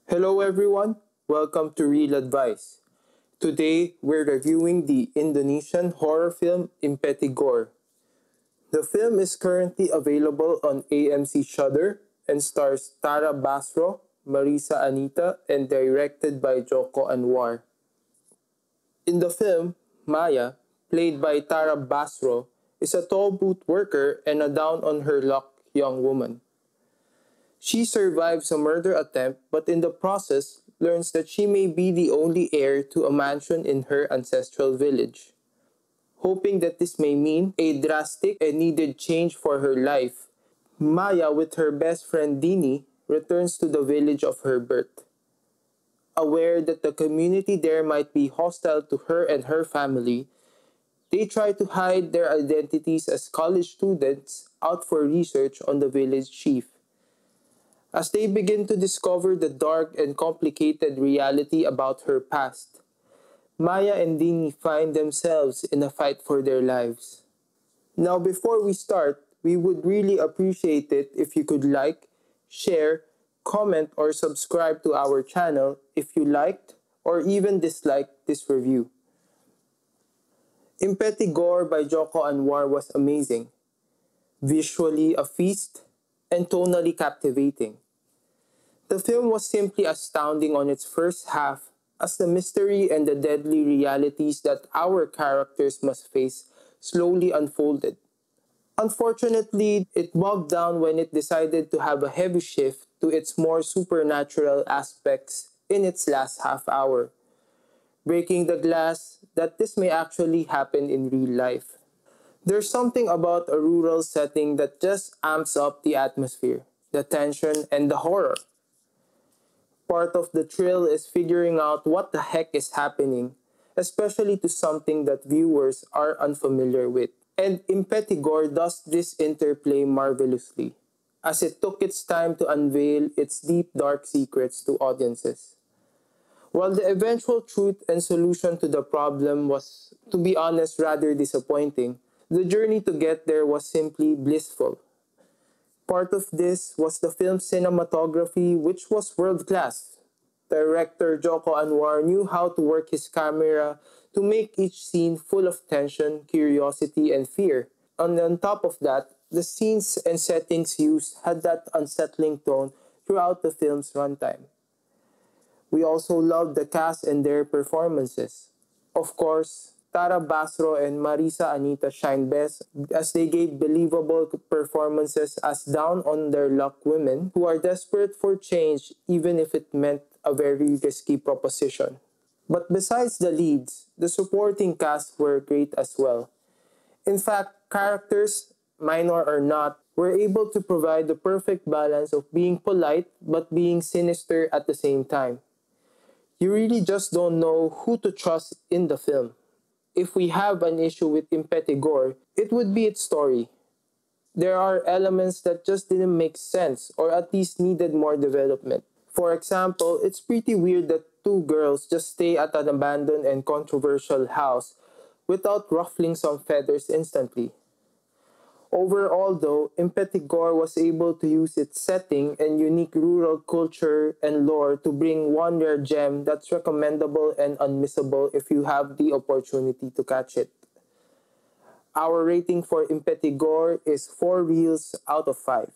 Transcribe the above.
Hello everyone, welcome to Real Advice. Today we're reviewing the Indonesian horror film Impetigore. The film is currently available on AMC Shudder and stars Tara Basro, Marissa Anita, and directed by Joko Anwar. In the film, Maya, played by Tara Basro, is a toll booth worker and a down on her luck young woman. She survives a murder attempt, but in the process learns that she may be the only heir to a mansion in her ancestral village. Hoping that this may mean a drastic and needed change for her life, Maya, with her best friend Dini, returns to the village of her birth. Aware that the community there might be hostile to her and her family, they try to hide their identities as college students out for research on the village chief. As they begin to discover the dark and complicated reality about her past, Maya and Dini find themselves in a fight for their lives. Now, before we start, we would really appreciate it if you could like, share, comment, or subscribe to our channel if you liked or even disliked this review. Impetigore by Joko Anwar was amazing, visually a feast, and tonally captivating. The film was simply astounding on its first half, as the mystery and the deadly realities that our characters must face slowly unfolded. Unfortunately, it bogged down when it decided to have a heavy shift to its more supernatural aspects in its last half hour, breaking the glass that this may actually happen in real life. There's something about a rural setting that just amps up the atmosphere, the tension, and the horror. Part of the thrill is figuring out what the heck is happening, especially to something that viewers are unfamiliar with. And Impetigore does this interplay marvelously, as it took its time to unveil its deep dark secrets to audiences. While the eventual truth and solution to the problem was, to be honest, rather disappointing, the journey to get there was simply blissful. Part of this was the film's cinematography, which was world-class. Director Joko Anwar knew how to work his camera to make each scene full of tension, curiosity, and fear. And on top of that, the scenes and settings used had that unsettling tone throughout the film's runtime. We also loved the cast and their performances. Of course, Tara Basro and Marissa Anita shine best as they gave believable performances as down on their luck women who are desperate for change even if it meant a very risky proposition. But besides the leads, the supporting cast were great as well. In fact, characters, minor or not, were able to provide the perfect balance of being polite but being sinister at the same time. You really just don't know who to trust in the film. If we have an issue with Impetigore, it would be its story. There are elements that just didn't make sense or at least needed more development. For example, it's pretty weird that two girls just stay at an abandoned and controversial house without ruffling some feathers instantly. Overall though, Impetigore was able to use its setting and unique rural culture and lore to bring one rare gem that's recommendable and unmissable if you have the opportunity to catch it. Our rating for Impetigore is 4 reels out of 5.